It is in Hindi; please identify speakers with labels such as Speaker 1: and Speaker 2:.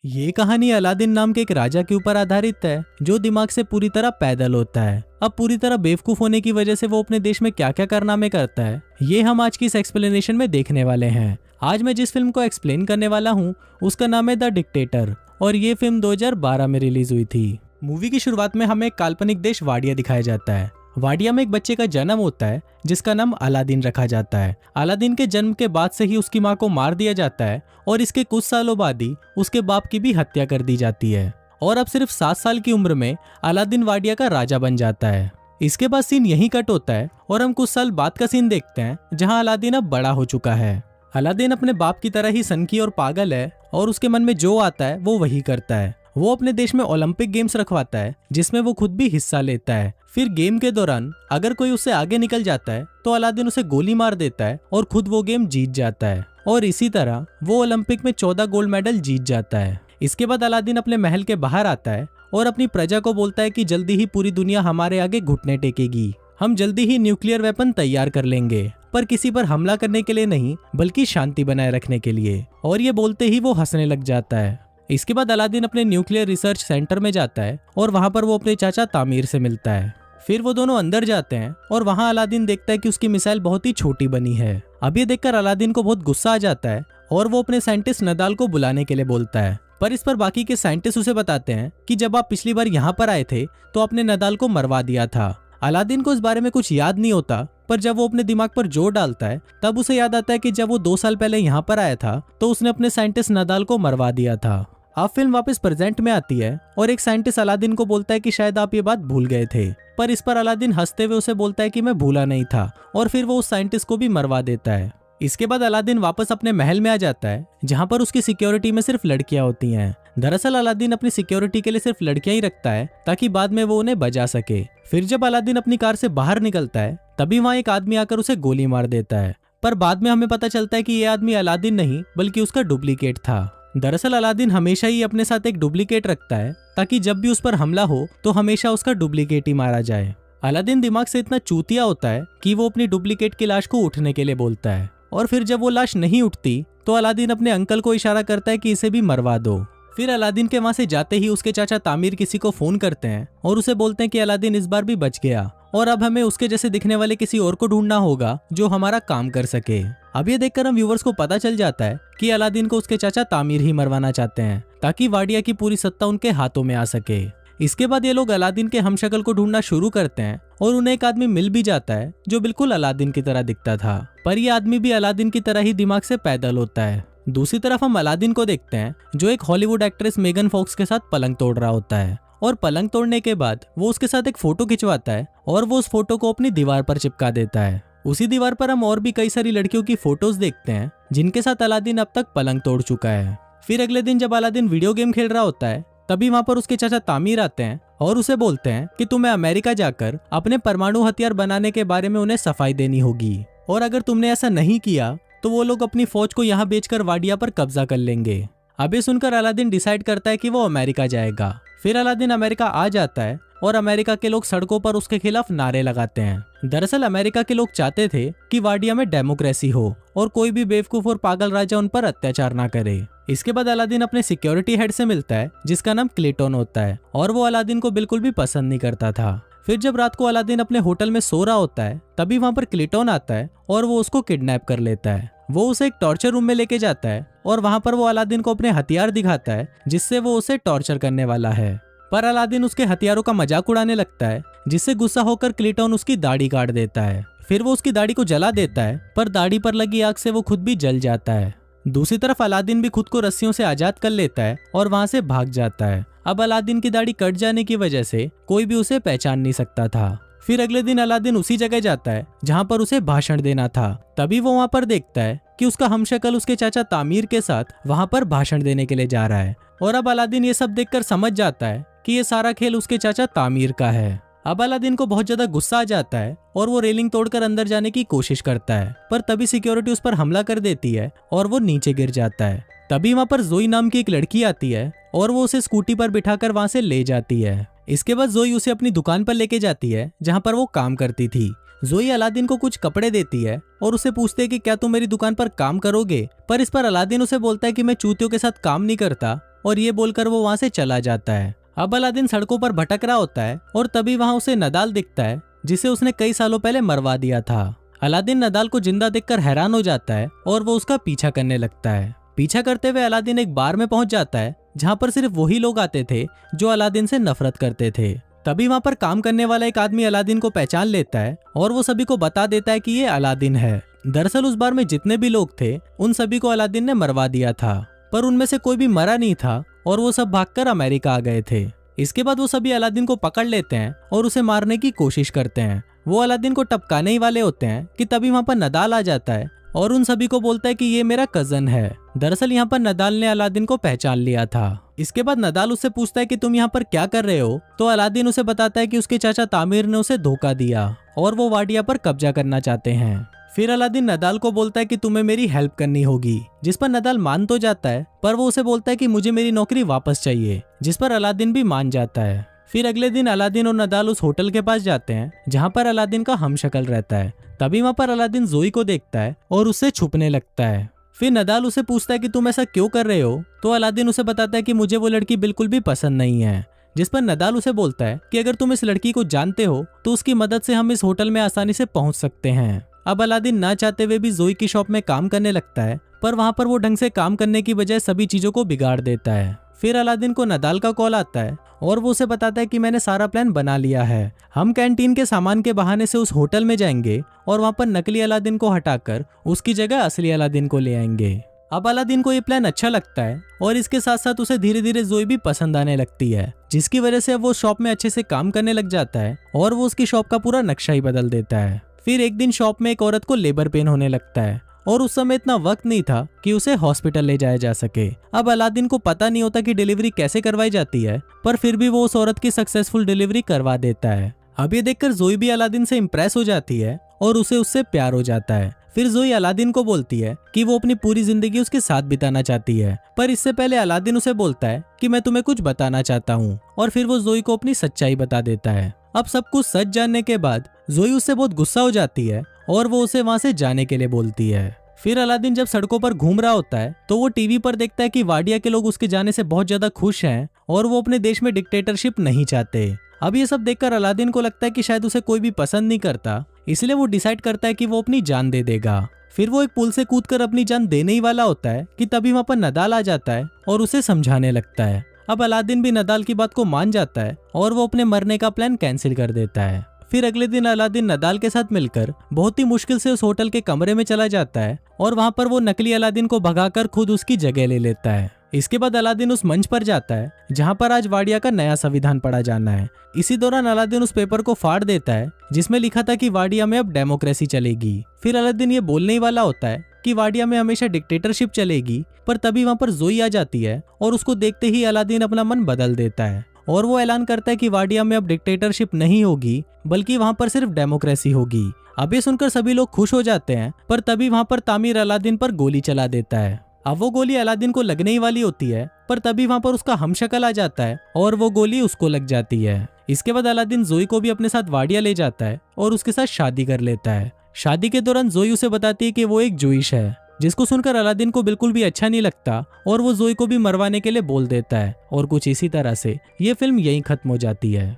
Speaker 1: ये कहानी अलादीन नाम के एक राजा के ऊपर आधारित है जो दिमाग से पूरी तरह पैदल होता है। अब पूरी तरह बेवकूफ होने की वजह से वो अपने देश में क्या क्या कारनामे करता है, ये हम आज की इस एक्सप्लेनेशन में देखने वाले हैं। आज मैं जिस फिल्म को एक्सप्लेन करने वाला हूँ उसका नाम है द डिक्टेटर और ये फिल्म 2012 में रिलीज हुई थी। मूवी की शुरुआत में हमें एक काल्पनिक देश वाडिया दिखाया जाता है। वाडिया में एक बच्चे का जन्म होता है जिसका नाम अलादीन रखा जाता है। अलादीन के जन्म के बाद से ही उसकी मां को मार दिया जाता है और इसके कुछ सालों बाद ही उसके बाप की भी हत्या कर दी जाती है और अब सिर्फ 7 साल की उम्र में अलादीन वाडिया का राजा बन जाता है। इसके बाद सीन यहीं कट होता है और हम कुछ साल बाद का सीन देखते हैं जहाँ अलादीन अब बड़ा हो चुका है। अलादीन अपने बाप की तरह ही सनकी और पागल है और उसके मन में जो आता है वो वही करता है। वो अपने देश में ओलंपिक गेम्स रखवाता है जिसमें वो खुद भी हिस्सा लेता है। फिर गेम के दौरान अगर कोई उससे आगे निकल जाता है तो अलादीन उसे गोली मार देता है और खुद वो गेम जीत जाता है और इसी तरह वो ओलंपिक में 14 गोल्ड मेडल जीत जाता है। इसके बाद अलादीन अपने महल के बाहर आता है और अपनी प्रजा को बोलता है कि जल्दी ही पूरी दुनिया हमारे आगे घुटने टेकेगी। हम जल्दी ही न्यूक्लियर वेपन तैयार कर लेंगे, पर किसी पर हमला करने के लिए नहीं बल्कि शांति बनाए रखने के लिए। और ये बोलते ही वो हंसने लग जाता है। इसके बाद अलादीन अपने न्यूक्लियर रिसर्च सेंटर में जाता है और वहां पर वो अपने चाचा तामीर से मिलता है। फिर वो दोनों अंदर जाते हैं और वहां अलादीन देखता है कि उसकी मिसाइल बहुत ही छोटी बनी है। अब ये देखकर अलादीन को बहुत गुस्सा आ जाता है और वो अपने साइंटिस्ट नदाल को बुलाने के लिए बोलता है। पर इस पर बाकी के साइंटिस्ट उसे बताते हैं कि जब आप पिछली बार यहाँ पर आए थे तो आपने नदाल को मरवा दिया था। अलादीन को इस बारे में कुछ याद नहीं होता, पर जब वो अपने दिमाग पर जोर डालता है तब उसे याद आता है कि जब वो 2 साल पहले यहाँ पर आया था तो उसने अपने साइंटिस्ट नदाल को मरवा दिया था। अब फिल्म वापस प्रेजेंट में आती है और एक साइंटिस्ट अलादीन को बोलता है कि शायद आप ये बात भूल गए थे, पर इस पर अलादीन हंसते हुए उसे बोलता है कि मैं भूला नहीं था और फिर वो उस साइंटिस्ट को भी मरवा देता है। इसके बाद अलादीन वापस अपने महल में आ जाता है जहाँ पर उसकी सिक्योरिटी में सिर्फ लड़कियां होती हैं। दरअसल अलादीन अपनी सिक्योरिटी के लिए सिर्फ लड़कियां ही रखता है ताकि बाद में वो उन्हें बचा सके। फिर जब अलादीन अपनी कार से बाहर निकलता है तभी वहाँ एक आदमी आकर उसे गोली मार देता है, पर बाद में हमें पता चलता है कि ये आदमी अलादीन नहीं बल्कि उसका डुप्लीकेट था। दरअसल अलादीन हमेशा ही अपने साथ एक डुप्लीकेट रखता है ताकि जब भी उस पर हमला हो तो हमेशा उसका डुप्लीकेट ही मारा जाए। अलादीन दिमाग से इतना चूतिया होता है कि वो अपनी डुप्लीकेट की लाश को उठने के लिए बोलता है और फिर जब वो लाश नहीं उठती तो अलादीन अपने अंकल को इशारा करता है कि इसे भी मरवा दो। फिर अलादीन के वहां से जाते ही उसके चाचा तामीर किसी को फोन करते हैं और उसे बोलते हैं कि अलादीन इस बार भी बच गया और अब हमें उसके जैसे दिखने वाले किसी और को ढूंढना होगा जो हमारा काम कर सके। अब ये देखकर हम व्यूवर्स को पता चल जाता है कि अलादीन को उसके चाचा तामीर ही मरवाना चाहते हैं ताकि वाडिया की पूरी सत्ता उनके हाथों में आ सके। इसके बाद ये लोग अलादीन के हमशक्ल को ढूंढना शुरू करते हैं और उन्हें एक आदमी मिल भी जाता है जो बिल्कुल अलादीन की तरह दिखता था, पर यह आदमी भी अलादीन की तरह ही दिमाग से पैदल होता है। दूसरी तरफ हम अलादीन को देखते हैं जो एक हॉलीवुड एक्ट्रेस मेगन फॉक्स के साथ पलंग तोड़ रहा होता है और पलंग तोड़ने के बाद वो उसके साथ एक फोटो खिंचवाता है और वो उस फोटो को अपनी दीवार पर चिपका देता है। उसी दीवार पर हम और भी कई सारी लड़कियों की फोटोज देखते हैं जिनके साथ अलादीन अब तक पलंग तोड़ चुका है। फिर अगले दिन जब अलादीन वीडियो गेम खेल रहा होता है तभी वहां पर उसके चाचा तामीर आते हैं और उसे बोलते हैं कि तुम्हें अमेरिका जाकर अपने परमाणु हथियार बनाने के बारे में उन्हें सफाई देनी होगी और अगर तुमने ऐसा नहीं किया तो वो लोग अपनी फौज को यहाँ बेचकर वाडिया पर कब्जा कर लेंगे। अब ये सुनकर अलादीन डिसाइड करता है कि वो अमेरिका जाएगा। फिर अलादीन अमेरिका आ जाता है और अमेरिका के लोग सड़कों पर उसके खिलाफ नारे लगाते हैं। दरअसल अमेरिका के लोग चाहते थे कि वाडिया में डेमोक्रेसी हो और कोई भी बेवकूफ और पागल राजा उन पर अत्याचार ना करे। इसके बाद अलादीन अपने सिक्योरिटी हेड से मिलता है जिसका नाम क्लेटन होता है और वो अलादीन को बिल्कुल भी पसंद नहीं करता था। फिर जब रात को अलादीन अपने होटल में सो रहा होता है तभी वहां पर क्लेटन आता है और वो उसको किडनैप कर लेता है। वो उसे एक टॉर्चर रूम में लेके जाता है और वहां पर वो अलादीन को अपने हथियार दिखाता है जिससे वो उसे टॉर्चर करने वाला है, पर अलादीन उसके हथियारों का मजाक उड़ाने लगता है जिससे गुस्सा होकर क्लेटन उसकी दाढ़ी काट देता है। फिर वो उसकी दाढ़ी को जला देता है पर दाढ़ी पर लगी आग से वो खुद भी जल जाता है। दूसरी तरफ अलादीन भी खुद को रस्सियों से आजाद कर लेता है और वहां से भाग जाता है। अब अलादीन की दाढ़ी कट जाने की वजह से कोई भी उसे पहचान नहीं सकता था। फिर अगले दिन अलादीन उसी जगह जाता है जहां पर उसे भाषण देना था। तभी वो वहां पर देखता है कि उसका हमशक्ल उसके चाचा तामीर के साथ वहां पर भाषण देने के लिए जा रहा है और अब अलादीन ये सब देखकर समझ जाता है कि ये सारा खेल उसके चाचा तामीर का है। अब अलादीन को बहुत ज्यादा गुस्सा आ जाता है और वो रेलिंग तोड़कर अंदर जाने की कोशिश करता है, पर तभी सिक्योरिटी उस पर हमला कर देती है और वो नीचे गिर जाता है। तभी वहां पर जोई नाम की एक लड़की आती है और वो उसे स्कूटी पर बिठाकर वहां से ले जाती है। इसके बाद जोई उसे अपनी दुकान पर लेके जाती है जहां पर वो काम करती थी। जोई अलादीन को कुछ कपड़े देती है और उसे पूछते है कि क्या तुम मेरी दुकान पर काम करोगे, पर इस पर अलादीन उसे बोलता है कि मैं चूतियों के साथ काम नहीं करता और ये बोलकर वो वहाँ से चला जाता है। अब अलादीन सड़कों पर भटक रहा होता है और तभी वहाँ उसे नदाल दिखता है, जिसे उसने कई सालों पहले मरवा दिया था। अलादीन नदाल को जिंदा देखकर हैरान हो जाता है और वो उसका पीछा करने लगता है। पीछा करते हुए अलादीन एक बार में पहुंच जाता है जहाँ पर सिर्फ वही लोग आते थे जो अलादीन से नफरत करते थे। तभी वहाँ पर काम करने वाला एक आदमी अलादीन को पहचान लेता है और वो सभी को बता देता है कि ये अलादीन है। दरअसल उस बार में जितने भी लोग थे उन सभी को अलादीन ने मरवा दिया था, पर उनमें से कोई भी मरा नहीं था और वो सब भागकर अमेरिका आ गए थे। इसके बाद वो सभी अलादीन को पकड़ लेते हैं और उसे मारने की कोशिश करते हैं। वो अलादीन को टपकाने ही वाले होते हैं कि तभी वहाँ पर नदाल आ जाता है और उन सभी को बोलता है कि ये मेरा कजन है। दरअसल यहाँ पर नदाल ने अलादीन को पहचान लिया था। इसके बाद नदाल उससे पूछता है कि तुम यहाँ पर क्या कर रहे हो, तो अलादीन उसे बताता है कि उसके चाचा तामिर ने उसे धोखा दिया और वो वाडिया पर कब्जा करना चाहते हैं। फिर अलादीन नदाल को बोलता है कि तुम्हें मेरी हेल्प करनी होगी, जिस पर नदाल मान तो जाता है, पर वो उसे बोलता है कि मुझे मेरी नौकरी वापस चाहिए, जिस पर अलादीन भी मान जाता है। फिर अगले दिन अलादीन और नदाल उस होटल के पास जाते हैं जहाँ पर अलादीन का हमशक्ल रहता है। तभी वहाँ पर अलादीन जोई को देखता है और उससे छुपने लगता है। फिर नदाल उसे पूछता है कि तुम ऐसा क्यों कर रहे हो, तो अलादीन उसे बताता है कि मुझे वो लड़की बिल्कुल भी पसंद नहीं है, जिस पर नदाल उसे बोलता है कि अगर तुम इस लड़की को जानते हो तो उसकी मदद से हम इस होटल में आसानी से पहुंच सकते हैं। अब अलादीन ना चाहते हुए भी जोई की शॉप में काम करने लगता है, पर वहाँ पर वो ढंग से काम करने की बजाय सभी चीजों को बिगाड़ देता है। फिर अलादीन को नदाल का कॉल आता है और वो उसे बताता है कि मैंने सारा प्लान बना लिया है। हम कैंटीन के सामान के बहाने से उस होटल में जाएंगे और वहाँ पर नकली अलादीन को हटाकर उसकी जगह असली अलादीन को ले आएंगे। अब अलादीन को ये प्लान अच्छा लगता है और इसके साथ साथ उसे धीरे धीरे जोई भी पसंद आने लगती है, जिसकी वजह से अब वो शॉप में अच्छे से काम करने लग जाता है और वो उसकी शॉप का पूरा नक्शा ही बदल देता है। फिर एक दिन शॉप में एक औरत को लेबर पेन होने लगता है और उस समय इतना वक्त नहीं था कि उसे हॉस्पिटल ले जाया जा सके। अब अलादीन को पता नहीं होता कि डिलीवरी कैसे करवाई जाती है, पर फिर भी वो उस औरत की सक्सेसफुल डिलीवरी करवा देता है। अब ये देखकर जोई भी अलादीन से इम्प्रेस हो जाती है और उसे उससे प्यार हो जाता है। फिर जोई अलादीन को बोलती है कि वो अपनी पूरी जिंदगी उसके साथ बिताना चाहती है, पर इससे पहले अलादीन उसे बोलता है कि मैं तुम्हें कुछ बताना चाहता हूँ, और फिर वो जोई को अपनी सच्चाई बता देता है। अब सब कुछ सच जानने के बाद जोई उससे बहुत गुस्सा हो जाती है और वो उसे वहाँ से जाने के लिए बोलती है। फिर अलादीन जब सड़कों पर घूम रहा होता है तो वो टीवी पर देखता है कि वाडिया के लोग उसके जाने से बहुत ज्यादा खुश हैं और वो अपने देश में डिक्टेटरशिप नहीं चाहते। अब ये सब देखकर अलादीन को लगता है कि शायद उसे कोई भी पसंद नहीं करता, इसलिए वो डिसाइड करता है कि वो अपनी जान दे देगा। फिर वो एक पुल से कूदकर अपनी जान देने ही वाला होता है कि तभी वहाँ पर नदाल आ जाता है और उसे समझाने लगता है। अब अलादीन भी नदाल की बात को मान जाता है और वो अपने मरने का प्लान कैंसिल कर देता है। फिर अगले दिन अलादीन नदाल के साथ मिलकर बहुत ही मुश्किल से उस होटल के कमरे में चला जाता है और वहाँ पर वो नकली अलादीन को भगाकर खुद उसकी जगह ले लेता है। इसके बाद अलादीन उस मंच पर जाता है जहाँ पर आज वाडिया का नया संविधान पढ़ा जाना है। इसी दौरान अलादीन उस पेपर को फाड़ देता है जिसमें लिखा था कि वाडिया में अब डेमोक्रेसी चलेगी। फिर अलादीन ये बोलने ही वाला होता है कि वाडिया में हमेशा डिक्टेटरशिप चलेगी, पर तभी वहाँ पर जोई आ जाती है और उसको देखते ही अलादीन अपना मन बदल देता है और वो ऐलान करता है कि वाडिया में अब डिक्टेटरशिप नहीं होगी, बल्कि वहाँ पर सिर्फ डेमोक्रेसी होगी। अब ये सुनकर सभी लोग खुश हो जाते हैं, पर तभी वहाँ पर तामिर अलादीन पर गोली चला देता है। अब वो गोली अलादीन को लगने ही वाली होती है, पर तभी वहाँ पर उसका हमशक्ल आ जाता है और वो गोली उसको लग जाती है। इसके बाद अलादीन जोई को भी अपने साथ वाडिया ले जाता है और उसके साथ शादी कर लेता है। शादी के दौरान जोई उसे बताती है कि वो एक जूइश है, जिसको सुनकर अलादीन को बिल्कुल भी अच्छा नहीं लगता और वो जोई को भी मरवाने के लिए बोल देता है। और कुछ इसी तरह से ये फिल्म यहीं खत्म हो जाती है।